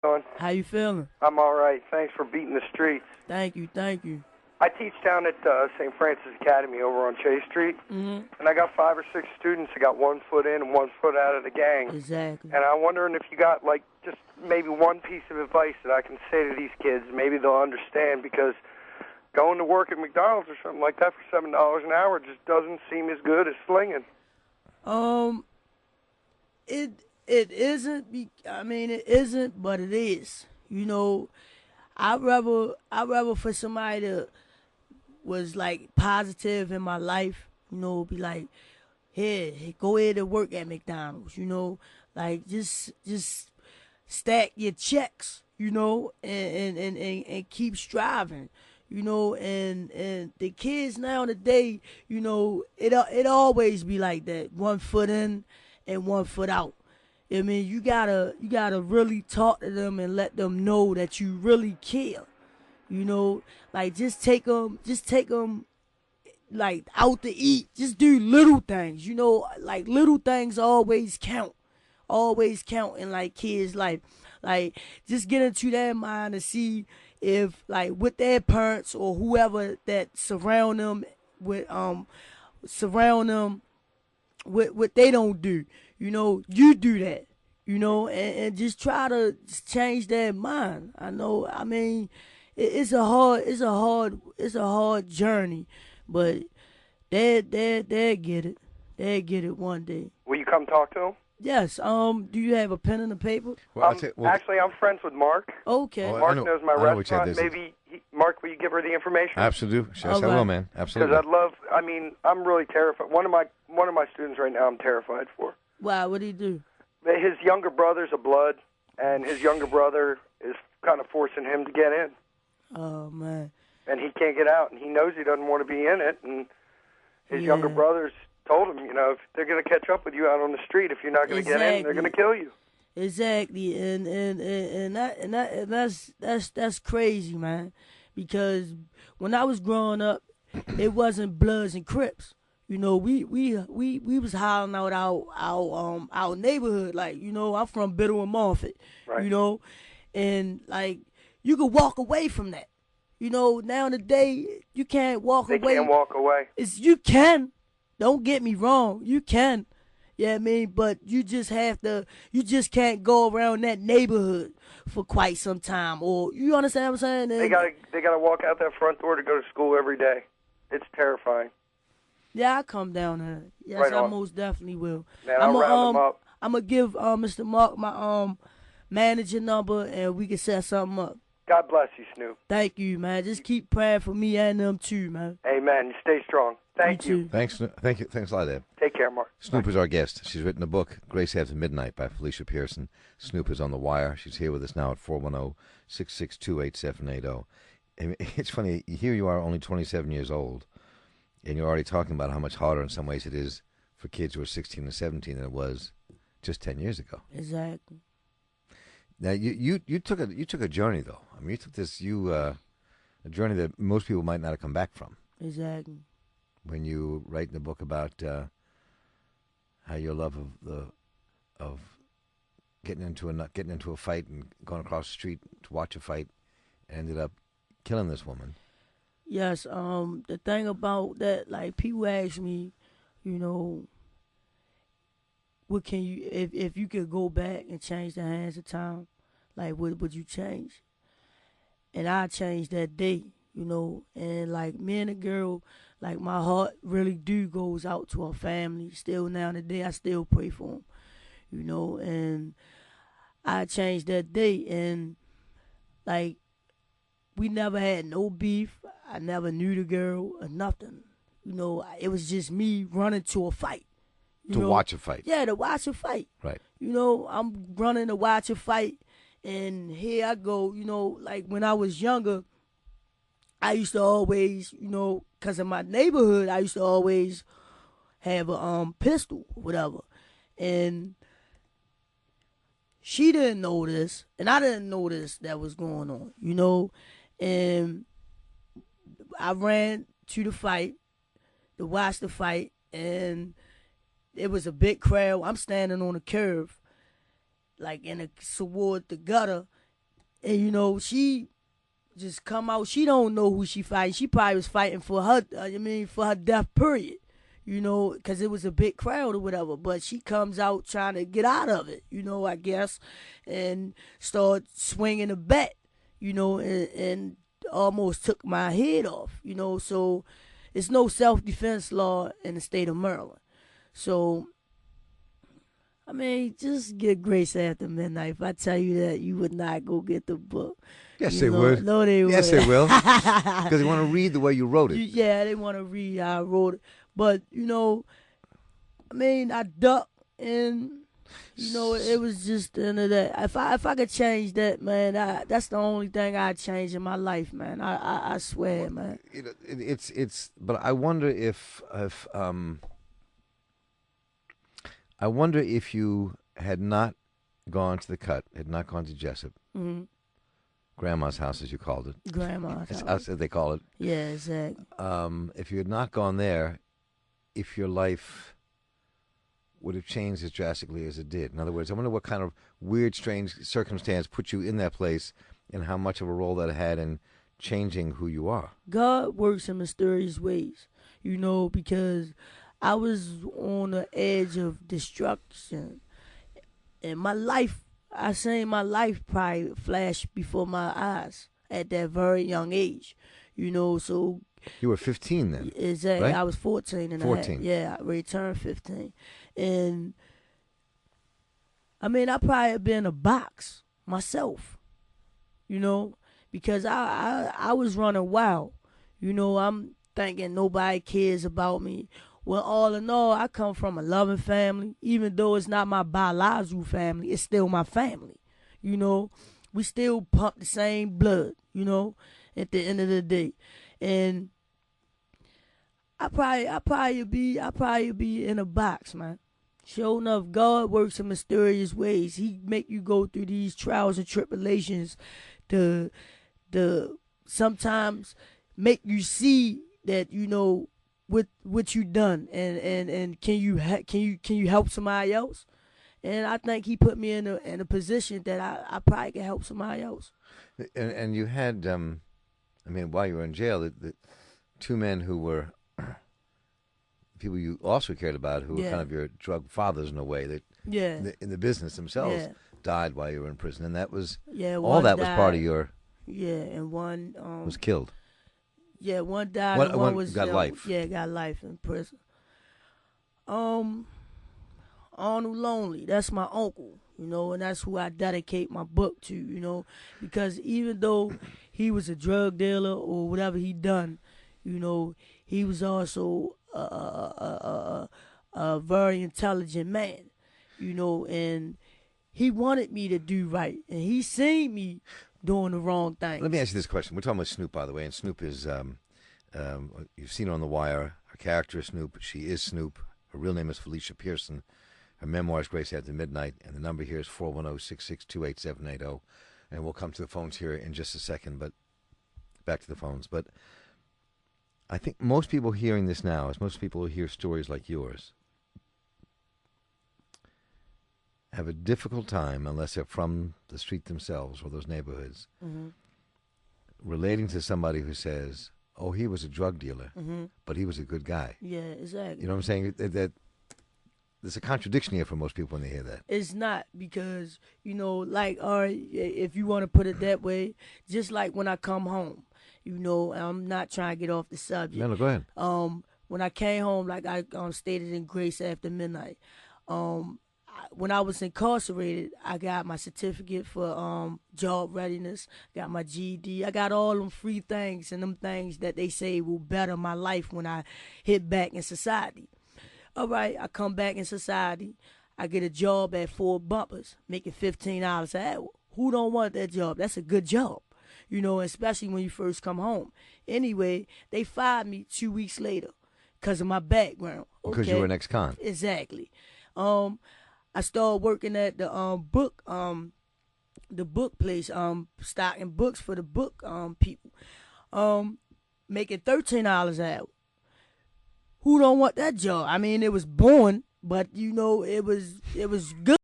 Doing? How you feeling? I'm all right. Thanks for beating the streets. Thank you, thank you. I teach down at St. Francis Academy over on Chase Street, Mhm. and I got 5 or 6 students that got 1 foot in and 1 foot out of the gang. Exactly. And I'm wondering if you got like just maybe one piece of advice that I can say to these kids. Maybe they'll understand, because going to work at McDonald's or something like that for $7 an hour just doesn't seem as good as slinging. Um, it isn't. I mean, it isn't, but it is. You know, I rather for somebody that was like positive in my life. You know, be like, hey, go ahead and work at McDonald's. You know, like just stack your checks. You know, and keep striving. You know, and the kids nowadays, you know, it always be like that. 1 foot in and 1 foot out. I mean, you gotta really talk to them and let them know that you really care. You know, like just take them like out to eat. Just do little things. You know, like little things always count in like kids' life. Like just get into their mind to see if like with their parents or whoever that surround them with what they don't do. You know, you do that. You know, and just try to change their mind. I know. I mean, it's a hard journey, but they get it. They get it one day. Will you come talk to them? Yes. Do you have a pen and a paper? Well, I'll tell- well, Actually, I'm friends with Mark. Okay. Oh, I Mark know- knows my I know which ad restaurant. this is. Maybe, Mark, will you give her the information? Absolutely. Yes, All I will, right. man. Because Absolutely. I'd love. I mean, I'm really terrified. One of my students right now, I'm terrified for. Wow. What do you do? His younger brother's a blood, and his younger brother is kind of forcing him to get in, Oh man. and he can't get out, and he knows he doesn't want to be in it, and his Yeah. younger brothers told him, you know, if they're going to catch up with you out on the street, if you're not going to get in, they're going to kill you. Exactly, and that's crazy, man. Because when I was growing up, it wasn't Bloods and Crips. You know, we was hollering out our neighborhood. Like, you know, I'm from Biddle and Moffett. Right. You know, and like you could walk away from that. You know, now in the day you can't walk They away. can't walk away. You can. Don't get me wrong. You can. Yeah, I mean, but you just can't go around that neighborhood for quite some time. Or you understand what I'm saying? They gotta walk out that front door to go to school every day. It's terrifying. Yeah, I come down there. Yes, Right I on. most definitely will. Man, I'll round them up. I'm gonna give Mr. Mark my manager number, and we can set something up. God bless you, Snoop. Thank you, man. Just keep praying for me and them too, man. Amen. You stay strong. Thank you. too. Thanks. Thank you. Thanks a lot, Ed. Take care, Mark. Snoop is our guest. She's written a book, Grace After Midnight, by Felicia Pearson. Snoop is on the wire. She's here with us now at 410-662-8780. And it's funny, here you are, only 27 years old, and you're already talking about how much harder in some ways it is for kids who are 16 or 17 than it was just 10 years ago. Exactly. Now, you took a journey, though. I mean, you took this, a journey that most people might not have come back from. Exactly. When you write in the book about how your love of getting into a fight and going across the street to watch a fight ended up killing this woman. Yes. The thing about that, like people ask me, you know, what can you if you could go back and change the hands of time, like what would you change? And I changed that day, you know, and like me and the girl, like my heart really do goes out to her family. Still now today, I still pray for them, you know, and I changed that day, and like we never had no beef. I never knew the girl or nothing, you know. It was just me running to a fight. To watch a fight. Yeah, to watch a fight. Right. You know, I'm running to watch a fight, and here I go. You know, like when I was younger, I used to always, you know, because in my neighborhood, I used to always have a pistol, or whatever. And she didn't know this, and I didn't know this that was going on, you know. And I ran to the fight to watch the fight, and it was a big crowd. I'm standing on the curve, like toward the gutter, And you know, she just come out. She don't know who she fighting. She probably was fighting for her. For her death. Period. You know, because it was a big crowd or whatever. But she comes out trying to get out of it. You know, I guess, and start swinging a bat. You know, and almost took my head off. You know, so it's no self-defense law in the state of Maryland. So, I mean, just get Grace After Midnight. If I tell you that, you would not go get the book. Yes, they would. No, they would. Yes, they will. Because they want to read the way you wrote it. Yeah, they want to read how I wrote it. But, you know, I mean, I ducked and, you know, it was just the end of that. If I could change that, man, that's the only thing I'd change in my life, man. I swear, man. You know, but I wonder if you had not gone to the cut, had not gone to Jessup, Grandma's house, as you called it. Grandma's house. As they call it. Yeah, exactly. If you had not gone there, if your life would have changed as drastically as it did. In other words, I wonder what kind of weird, strange circumstance put you in that place and how much of a role that had in changing who you are. God works in mysterious ways, you know, because I was on the edge of destruction. And my life, I seen my life probably flash before my eyes at that very young age, you know, so. You were 15 then. Exactly. Right? I was 14 and 14. a half. Yeah, I returned 15. And, I mean, I probably have been in a box myself, you know, because I was running wild. You know, I'm thinking nobody cares about me. Well, all in all, I come from a loving family. Even though it's not my biological family, it's still my family. You know, we still pump the same blood, you know, at the end of the day. And I probably be in a box, man. Sure enough, God works in mysterious ways. He make you go through these trials and tribulations to sometimes make you see that, you know, what you done and can you help somebody else? And I think he put me in a position that I probably can help somebody else. And you had, I mean, while you were in jail, the two men who were people you also cared about, who were kind of your drug fathers in a way, that in the business themselves died while you were in prison, and that was all that was part of your. Yeah, and one was killed. Yeah, one died. And one was got life. Yeah, got life in prison. Arnold Lonely, that's my uncle, you know, and that's who I dedicate my book to, you know, because even though he was a drug dealer or whatever he done, you know, he was also a very intelligent man, you know, and he wanted me to do right, and he seen me doing the wrong thing. Let me ask you this question. We're talking about Snoop, by the way, and Snoop is, you've seen her on The Wire. Her character is Snoop. She is Snoop. Her real name is Felicia Pearson. Her memoir is Grace After Midnight, and the number here is 410-662-8780. And we'll come to the phones here in just a second, but back to the phones. But I think most people hearing this now, as most people who hear stories like yours, have a difficult time, unless they're from the street themselves or those neighborhoods, relating to somebody who says, oh, he was a drug dealer, but he was a good guy. Yeah, exactly. You know what I'm saying? That there's a contradiction here for most people when they hear that. It's not, because, you know, like, or if you want to put it that way, just like when I come home, you know, I'm not trying to get off the subject. No, go ahead. When I came home, like I stated in Grace After Midnight, when I was incarcerated, I got my certificate for job readiness, got my GED. I got all them free things and them things that they say will better my life when I hit back in society. All right, I come back in society. I get a job at Ford Bumpers, making $15 an hour. Who don't want that job? That's a good job, you know, especially when you first come home. Anyway, they fired me 2 weeks later because of my background. Because you were an ex-con. Exactly. I started working at the book place, stocking books for the book people, making $13 an hour. Who don't want that job? I mean, it was boring, but you know, it was good.